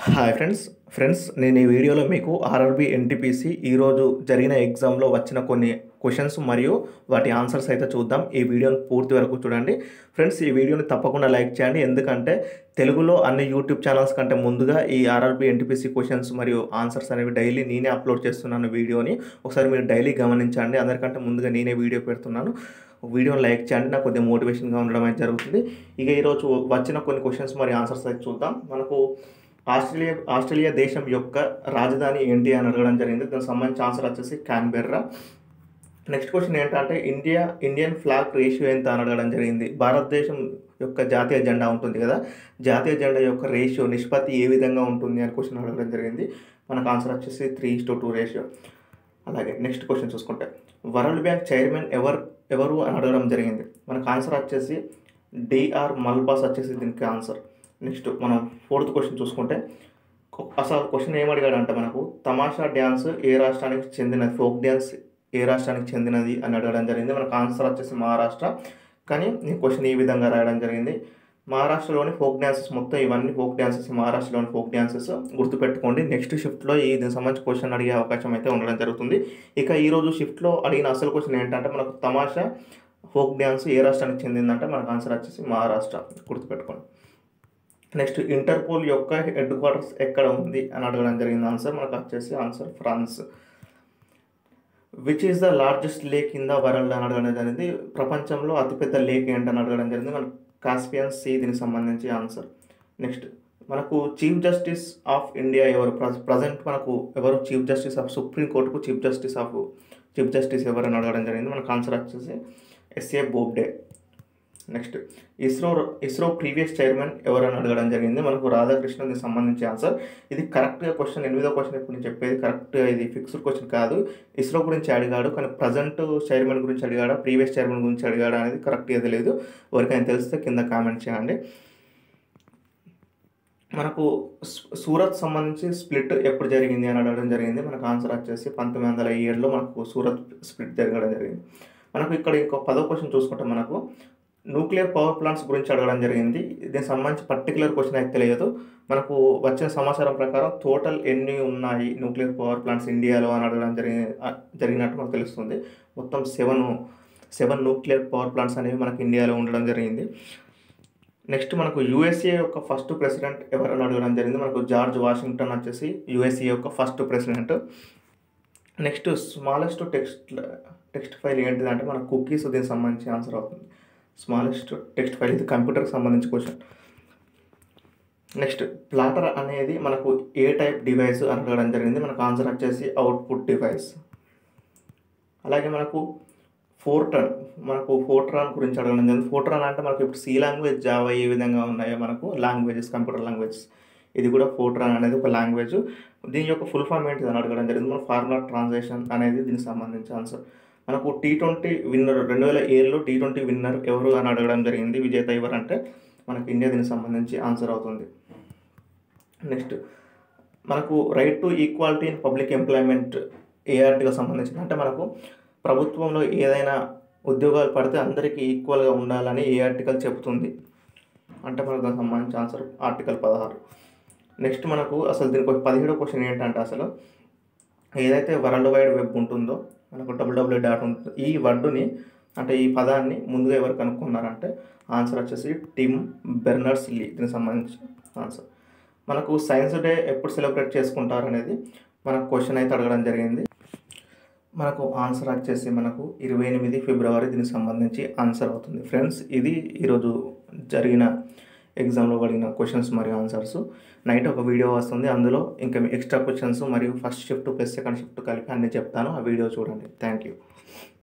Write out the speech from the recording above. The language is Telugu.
హాయ్ ఫ్రెండ్స్ నేను ఈ వీడియోలో మీకు ఆర్ఆర్బీ ఎన్టీపీసీ ఈరోజు జరిగిన ఎగ్జామ్లో వచ్చిన కొన్ని క్వశ్చన్స్ మరియు వాటి ఆన్సర్స్ అయితే చూద్దాం. ఈ వీడియోని పూర్తి వరకు చూడండి ఫ్రెండ్స్. ఈ వీడియోని తప్పకుండా లైక్ చేయండి, ఎందుకంటే తెలుగులో అన్ని యూట్యూబ్ ఛానల్స్ కంటే ముందుగా ఈ ఆర్ఆర్బీ ఎన్టీపీసీ క్వశ్చన్స్ మరియు ఆన్సర్స్ అనేవి డైలీ నేనే అప్లోడ్ చేస్తున్నాను. వీడియోని ఒకసారి మీరు డైలీ గమనించండి. అందరికంటే ముందుగా నేనే వీడియో పెడుతున్నాను. వీడియోని లైక్ చేయండి, నాకు కొద్దిగా మోటివేషన్గా ఉండడం అయితే జరుగుతుంది. ఇక ఈరోజు వచ్చిన కొన్ని క్వశ్చన్స్ మరియు ఆన్సర్స్ అయితే చూద్దాం. మనకు ఆస్ట్రేలియా దేశం యొక్క రాజధాని ఏంటి అని అడగడం జరిగింది. దానికి సంబంధించిన ఆన్సర్ వచ్చేసి క్యాన్బెర్రా. నెక్స్ట్ క్వశ్చన్ ఏంటంటే ఇండియన్ ఫ్లాగ్ రేషియో ఎంత అని అడగడం జరిగింది. భారతదేశం యొక్క జాతీయ జెండా ఉంటుంది కదా, జాతీయ జెండా యొక్క రేషియో నిష్పత్తి ఏ విధంగా ఉంటుంది అని క్వశ్చన్ అడగడం జరిగింది. మనకు ఆన్సర్ వచ్చేసి 3:2 రేషియో. అలాగే నెక్స్ట్ క్వశ్చన్ చూసుకుంటే వరల్డ్ బ్యాంక్ చైర్మన్ ఎవరు అని అడగడం జరిగింది. మనకు ఆన్సర్ వచ్చేసి డిఆర్ మల్పాస్ వచ్చేసి దీనికి ఆన్సర్. నెక్స్ట్ మనం ఫోర్త్ క్వశ్చన్ చూసుకుంటే అసలు క్వశ్చన్ ఏమడిగాడంటే మనకు తమాషా డ్యాన్స్ ఏ రాష్ట్రానికి చెందినది, ఫోక్ డ్యాన్స్ ఏ రాష్ట్రానికి చెందినది అని అడగడం జరిగింది. మనకు ఆన్సర్ వచ్చేసి మహారాష్ట్ర. కానీ ఈ క్వశ్చన్ ఈ విధంగా రాయడం జరిగింది. మహారాష్ట్రలోని ఫోక్ డ్యాన్సెస్ మొత్తం ఇవన్నీ ఫోక్ డ్యాన్సెస్, మహారాష్ట్రలోని ఫోక్ డ్యాన్సెస్ గుర్తుపెట్టుకోండి. నెక్స్ట్ షిఫ్ట్లో దీనికి సంబంధించి క్వశ్చన్ అడిగే అవకాశం అయితే ఉండడం జరుగుతుంది. ఇక ఈరోజు షిఫ్ట్లో అడిగిన అసలు క్వశ్చన్ ఏంటంటే మనకు తమాషా ఫోక్ డ్యాన్స్ ఏ రాష్ట్రానికి చెందిందంటే మనకు ఆన్సర్ వచ్చేసి మహారాష్ట్ర, గుర్తుపెట్టుకోండి. నెక్స్ట్ ఇంటర్పోల్ యొక్క హెడ్ క్వార్టర్స్ ఎక్కడ ఉంది అని అడగడం జరిగింది. ఆన్సర్ మనకు వచ్చేసి answer France. Which is the largest lake in the world అని అడగడం జరిగింది. ప్రపంచంలో అతిపెద్ద లేక్ ఏంటని అడగడం జరిగింది. మనకు కాస్పియన్ సీ దీనికి సంబంధించి ఆన్సర్. నెక్స్ట్ మనకు చీఫ్ జస్టిస్ ఆఫ్ ఇండియా ఎవరు, ప్రజెంట్ మనకు ఎవరు చీఫ్ జస్టిస్ ఆఫ్ సుప్రీంకోర్టుకు చీఫ్ జస్టిస్ ఎవరు అని అడగడం జరిగింది. మనకు ఆన్సర్ వచ్చేసి S A Bobde. Next ISRO previous chairman ఎవరని అడగడం జరిగింది. మనకు రాధాకృష్ణన్ దీనికి సంబంధించి ఆన్సర్. ఇది కరెక్ట్గా క్వశ్చన్ 8వ క్వశ్చన్ ఇప్పుడు నేను చెప్పేది కరెక్ట్గా, ఇది ఫిక్స్డ్ క్వశ్చన్ కాదు. ఇస్రో గురించి అడిగాడు, కానీ ప్రజెంట్ చైర్మన్ గురించి అడిగాడా, ప్రీవియస్ చైర్మన్ గురించి అడిగాడా అనేది కరెక్ట్గా తెలియదు. ఎవరికైనా తెలిస్తే కింద కామెంట్ చేయండి. మనకు సూరత్ సంబంధించి స్ప్లిట్ ఎప్పుడు జరిగింది అని అడగడం జరిగింది. మనకు ఆన్సర్ వచ్చేసి 1907లో మనకు సూరత్ స్ప్లిట్ జరగడం జరిగింది. మనకు ఇక్కడ ఇంకో 10వ క్వశ్చన్ చూసుకుంటే మనకు న్యూక్లియర్ పవర్ ప్లాంట్స్ గురించి అడగడం జరిగింది. దీనికి సంబంధించి పర్టికులర్ క్వశ్చన్ అయితే తెలియదు. మనకు వచ్చిన సమాచారం ప్రకారం టోటల్ ఎన్ని ఉన్నాయి న్యూక్లియర్ పవర్ ప్లాంట్స్ ఇండియాలో అని అడగడం జరిగినట్టు మనకు తెలుస్తుంది. మొత్తం 7 న్యూక్లియర్ పవర్ ప్లాంట్స్ అనేవి మనకు ఇండియాలో ఉండడం జరిగింది. నెక్స్ట్ మనకు యూఎస్ఏ యొక్క ఫస్ట్ ప్రెసిడెంట్ ఎవరని అడగడం జరిగింది. మనకు జార్జ్ వాషింగ్టన్ వచ్చేసి యూఎస్ఏ యొక్క first president. Next smallest text file ఏంటిదంటే మన కుకీస్, దీనికి సంబంధించి ఆన్సర్ అవుతుంది. స్మాలెస్ట్ టెక్స్ట్ ఫైల్, ఇది కంప్యూటర్కి సంబంధించి క్వశ్చన్. నెక్స్ట్ ప్లాటర్ అనేది మనకు ఏ టైప్ డివైస్ అని అడగడం జరిగింది. మనకు ఆన్సర్ వచ్చేసి అవుట్పుట్ డివైస్. అలాగే మనకు ఫోర్ట్రాన్ గురించి అడగడం జరిగింది. ఫోర్ట్రాన్ అంటే మనకు ఇప్పుడు సి లాంగ్వేజ్, జావా ఏ విధంగా ఉన్నాయో మనకు లాంగ్వేజెస్, కంప్యూటర్ లాంగ్వేజెస్, ఇది కూడా ఫోర్ట్రాన్ అనేది ఒక లాంగ్వేజ్. దీని యొక్క ఫుల్ ఫామ్ ఏంటిది అని అడగడం జరిగింది. మన ఫార్ములా ట్రాన్సాక్షన్ అనేది దీనికి సంబంధించి ఆన్సర్. మనకు T20 విన్నర్ 2007లో T20 విన్నర్ ఎవరు అని అడగడం జరిగింది. విజేత ఎవరంటే మనకు ఇండియా దీనికి సంబంధించి ఆన్సర్ అవుతుంది. నెక్స్ట్ మనకు right to equality in public employment A article సంబంధించింది అంటే మనకు ప్రభుత్వంలో ఏదైనా ఉద్యోగాలు పడితే అందరికీ ఈక్వల్గా ఉండాలని ఏ ఆర్టికల్ చెబుతుంది అంటే మనకు దానికి సంబంధించి ఆన్సర్ ఆర్టికల్ 16. నెక్స్ట్ మనకు అసలు దీనికి 17వ క్వశ్చన్ ఏంటంటే అసలు ఏదైతే వరల్డ్ వైడ్ వెబ్ ఉంటుందో మనకు www ఉంటుంది, ఈ వర్డుని అంటే ఈ పదాన్ని ముందుగా ఎవరు కనుక్కున్నారంటే ఆన్సర్ వచ్చేసి టిమ్ బెర్నర్స్-లీ. దీనికి సంబంధించి ఆన్సర్. మనకు సైన్స్ డే ఎప్పుడు సెలబ్రేట్ చేసుకుంటారు అనేది మనకు క్వశ్చన్ అయితే అడగడం జరిగింది. మనకు ఆన్సర్ వచ్చేసి మనకు 28 ఫిబ్రవరి దీనికి సంబంధించి ఆన్సర్ అవుతుంది. ఫ్రెండ్స్, ఇది ఈరోజు జరిగిన ఎగ్జామ్లో పడిన క్వశ్చన్స్ మరియు ఆన్సర్స్. నైట్ ఒక వీడియో వస్తుంది, అందులో ఇంకా ఎక్స్ట్రా క్వశ్చన్స్ మరియు first shift plus second shift కలిపి అన్నీ చెప్తాను. ఆ వీడియో చూడండి. Thank you.